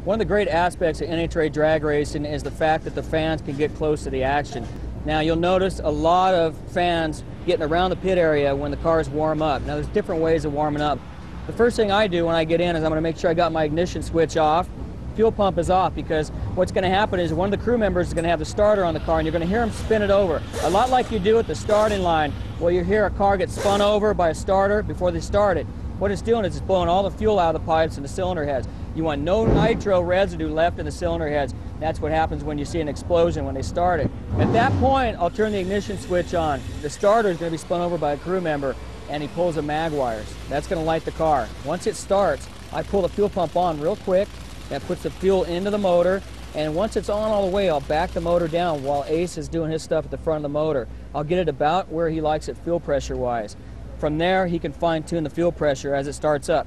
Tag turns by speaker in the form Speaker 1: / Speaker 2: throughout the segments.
Speaker 1: One of the great aspects of NHRA drag racing is the fact that the fans can get close to the action. Now you'll notice a lot of fans getting around the pit area when the cars warm up. Now there's different ways of warming up. The first thing I do when I get in is I'm going to make sure I got my ignition switch off. Fuel pump is off, because what's going to happen is one of the crew members is going to have the starter on the car and you're going to hear him spin it over. A lot like you do at the starting line, where you hear a car get spun over by a starter before they start it. What it's doing is it's blowing all the fuel out of the pipes and the cylinder heads. You want no nitro residue left in the cylinder heads. That's what happens when you see an explosion when they start it. At that point, I'll turn the ignition switch on. The starter is going to be spun over by a crew member, and he pulls the mag wires. That's going to light the car. Once it starts, I pull the fuel pump on real quick. That puts the fuel into the motor, and once it's on all the way, I'll back the motor down while Ace is doing his stuff at the front of the motor. I'll get it about where he likes it fuel pressure-wise. From there, he can fine-tune the fuel pressure as it starts up.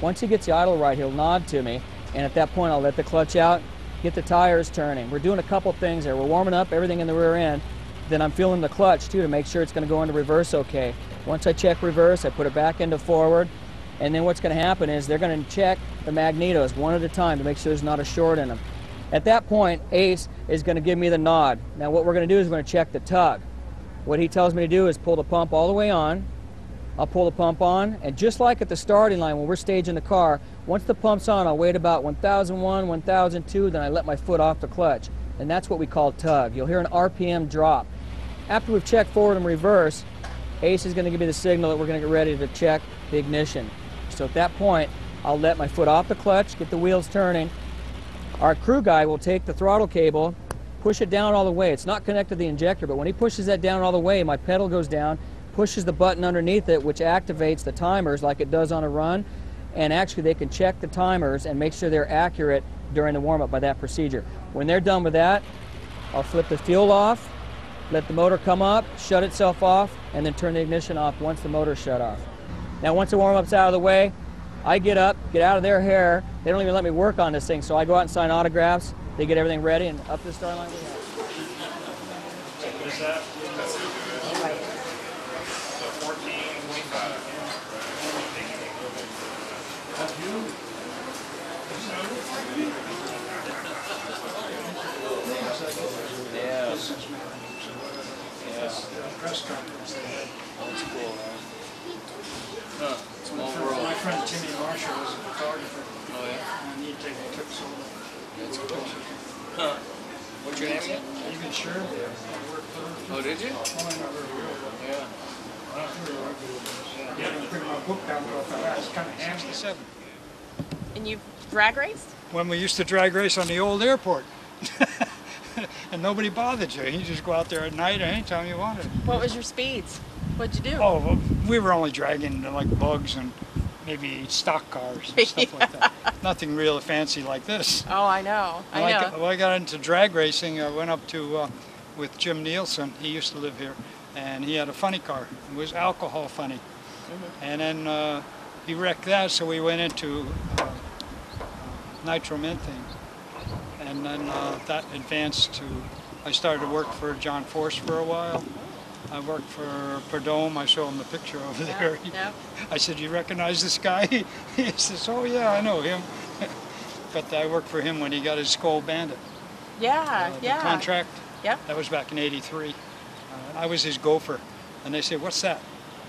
Speaker 1: Once he gets the idle right, he'll nod to me, and at that point, I'll let the clutch out, get the tires turning. We're doing a couple things there. We're warming up everything in the rear end, then I'm feeling the clutch, too, to make sure it's going to go into reverse okay. Once I check reverse, I put it back into forward, and then what's going to happen is they're going to check the magnetos one at a time to make sure there's not a short in them. At that point, Ace is going to give me the nod. Now what we're going to do is we're going to check the tug. What he tells me to do is pull the pump all the way on. I'll pull the pump on, and just like at the starting line when we're staging the car, once the pump's on, I'll wait about 1001, 1002, then I let my foot off the clutch. And that's what we call tug. You'll hear an RPM drop. After we've checked forward and reverse, Ace is going to give me the signal that we're going to get ready to check the ignition. So at that point, I'll let my foot off the clutch, get the wheels turning. Our crew guy will take the throttle cable, push it down all the way. It's not connected to the injector, but when he pushes that down all the way, my pedal goes down, pushes the button underneath it, which activates the timers like it does on a run. And actually, they can check the timers and make sure they're accurate during the warm-up by that procedure. When they're done with that, I'll flip the fuel off, let the motor come up, shut itself off, and then turn the ignition off once the motor's shut off. Now once the warm-up's out of the way, I get up, get out of their hair. They don't even let me work on this thing, so I go out and sign autographs. They get everything ready, and up to the start line we have.
Speaker 2: What is that? So 1425. That's you?
Speaker 1: Yes.
Speaker 2: Yes. Press conference they had.
Speaker 1: That's cool, man. Huh. Small
Speaker 2: My
Speaker 1: world.
Speaker 2: my friend Timmy Marshall was a photographer.
Speaker 1: Oh, yeah?
Speaker 2: And he'd take trips over.
Speaker 1: That's cool. Huh. What's your name again?
Speaker 2: Even Shirley, I worked for her.
Speaker 1: Oh, did you?
Speaker 2: Oh, I know her real well.
Speaker 1: Yeah.
Speaker 2: Yeah, I'm putting my book down about that. It's kind of handy.
Speaker 3: 67.
Speaker 4: And you've drag raced?
Speaker 3: When we used to drag race on the old airport. And nobody bothered you. You just go out there at night or anytime you wanted.
Speaker 4: What was your speeds? What'd you do?
Speaker 3: Oh, well, we were only dragging like bugs and maybe stock cars and stuff like that. Nothing real fancy like this.
Speaker 4: Oh, I know. I know.
Speaker 3: When I got into drag racing, I went up to with Jim Nielsen. He used to live here, and he had a funny car. It was alcohol funny. And then he wrecked that, so we went into nitromethane. And then that advanced to, I started to work for John Force for a while. I worked for Perdome. I showed him the picture over there.
Speaker 4: Yeah.
Speaker 3: I said, "You recognize this guy?" He says, "Oh yeah, I know him." But I worked for him when he got his Skull Bandit.
Speaker 4: Yeah,
Speaker 3: The
Speaker 4: yeah.
Speaker 3: contract.
Speaker 4: Yep.
Speaker 3: That was back in '83. I was his gopher. And they said, "What's that?"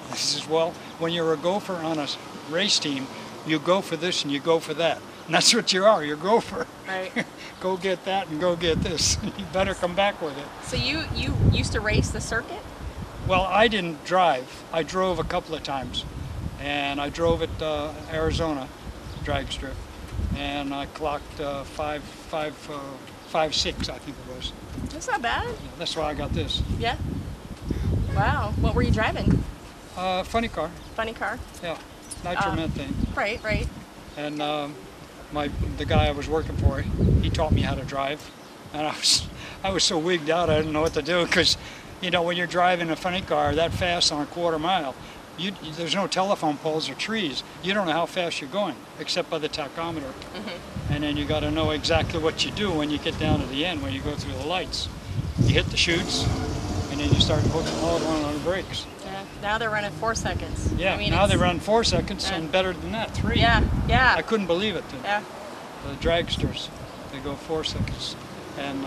Speaker 3: I says, "Well, when you're a gopher on a race team, you go for this and you go for that. And that's what you are, you're a gopher.
Speaker 4: Right.
Speaker 3: Go get that and go get this. You better come back with it."
Speaker 4: So you used to race the circuit?
Speaker 3: Well, I didn't drive. I drove a couple of times. And I drove at Arizona drag strip. And I clocked 5.6, I think it was.
Speaker 4: That's not bad.
Speaker 3: Yeah, that's why I got this.
Speaker 4: Yeah. Wow. What were you driving?
Speaker 3: Funny car.
Speaker 4: Funny car?
Speaker 3: Yeah. Nitromethane.
Speaker 4: Right, right.
Speaker 3: And the guy I was working for, he taught me how to drive. And I was so wigged out I didn't know what to do, because you know, when you're driving a funny car that fast on a quarter mile, there's no telephone poles or trees. You don't know how fast you're going, except by the tachometer. And then you got to know exactly what you do when you get down to the end, when you go through the lights. You hit the chutes, and then you start putting all on the brakes.
Speaker 4: Yeah. Now they're running 4 seconds.
Speaker 3: Yeah,
Speaker 4: I mean,
Speaker 3: now they run 4 seconds, and better than that, 3.
Speaker 4: Yeah, yeah.
Speaker 3: I couldn't believe it.
Speaker 4: Yeah.
Speaker 3: dragsters. They go 4 seconds. And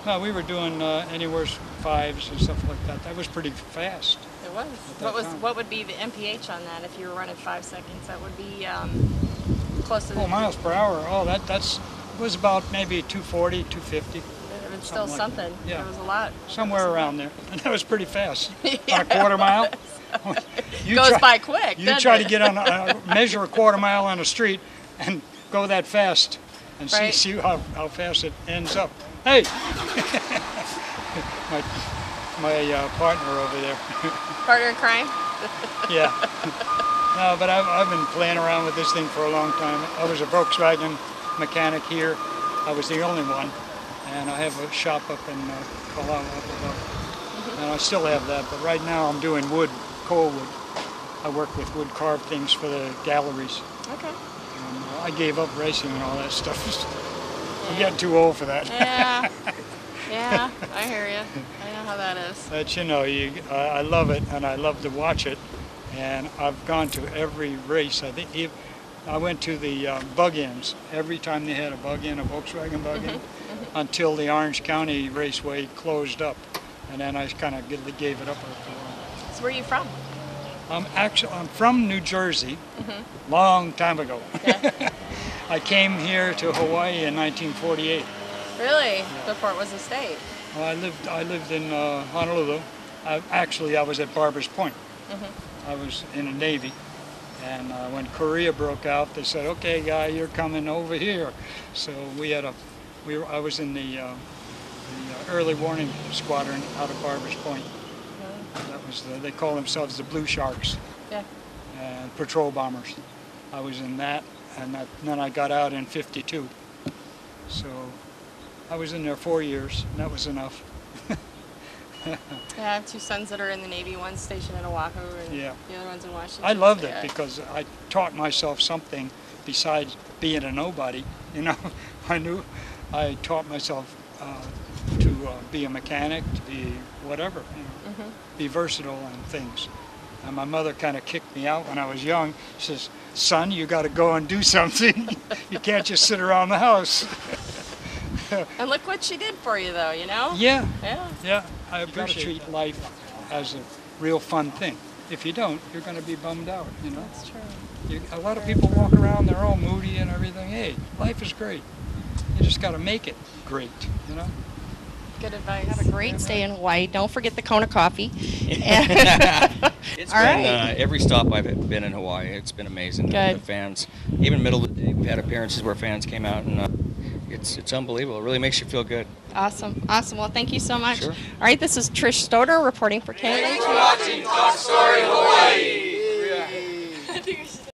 Speaker 3: no, we were doing anywhere 5s and stuff like that. That was pretty fast.
Speaker 4: It was. What would be the MPH on that if you were running 5 seconds? That would be close to.
Speaker 3: Oh, miles per hour. Oh, that's was about maybe 240, 250.
Speaker 4: It was still something.
Speaker 3: Like yeah.
Speaker 4: It was a lot.
Speaker 3: Somewhere around there. And that was pretty fast. Yeah. On a quarter mile.
Speaker 4: Goes by quick.
Speaker 3: You try to get on measure a quarter mile on a street and go that fast and see how fast it ends up. Hey, my partner over there.
Speaker 4: Partner in crime.
Speaker 3: Yeah. No, but I've been playing around with this thing for a long time. I was a Volkswagen mechanic here. I was the only one, and I have a shop up in Palau up above, and I still have that. But right now I'm doing wood, coal wood. I work with wood carved things for the galleries.
Speaker 4: Okay.
Speaker 3: And, I gave up racing and all that stuff. I'm getting too old for that.
Speaker 4: Yeah. Yeah, I hear you. I know how that is.
Speaker 3: But you know, I love it, and I love to watch it. And I've gone to every race. I think I went to the bug-ins every time they had a bug-in, a Volkswagen bug-in, until the Orange County Raceway closed up, and then I kind of gave it up after a while.
Speaker 4: So where are you from?
Speaker 3: I'm from New Jersey, long time ago.
Speaker 4: Okay.
Speaker 3: I came here to Hawaii in 1948.
Speaker 4: Really?
Speaker 3: Yeah.
Speaker 4: Before it was a state?
Speaker 3: Well, I lived in Honolulu. I was at Barbers Point. I was in the Navy, and when Korea broke out, they said, "Okay, guy, you're coming over here." So I was in the early warning squadron out of Barbers Point. That was they call themselves the Blue Sharks.
Speaker 4: Yeah.
Speaker 3: And patrol bombers. I was in that, and then I got out in '52. So I was in there 4 years, and that was enough.
Speaker 4: Yeah, I have 2 sons that are in the Navy. One's stationed in Oahu, and
Speaker 3: Yeah.
Speaker 4: the other one's in Washington.
Speaker 3: I loved
Speaker 4: so,
Speaker 3: it
Speaker 4: yeah.
Speaker 3: because I taught myself something besides being a nobody. You know, I taught myself to be a mechanic, to be whatever, you know, be versatile in things. And my mother kind of kicked me out when I was young. She says, "Son, you got to go and do something. You can't just sit around the house."
Speaker 4: And look what she did for you, though, you know?
Speaker 3: Yeah.
Speaker 4: Yeah.
Speaker 3: Yeah. I've got to treat life as a real fun thing. If you don't, you're going to be bummed out, you know?
Speaker 4: That's true.
Speaker 3: A lot of people walk around, they're all moody and everything. Hey, life is great. You just got to make it great, you know?
Speaker 4: Good advice.
Speaker 5: Have a great stay in Hawaii. Don't forget the Kona coffee.
Speaker 6: It's
Speaker 5: All
Speaker 6: been
Speaker 5: right.
Speaker 6: every stop I've been in Hawaii. It's been amazing.
Speaker 5: Good.
Speaker 6: The fans, even middle of the day, we've had appearances where fans came out, and it's unbelievable. It really makes you feel good.
Speaker 5: Awesome. Awesome. Well, thank you so much.
Speaker 6: Sure.
Speaker 5: All right, this is Trish Stoder reporting for KNHRA.
Speaker 7: Watching Talk Story.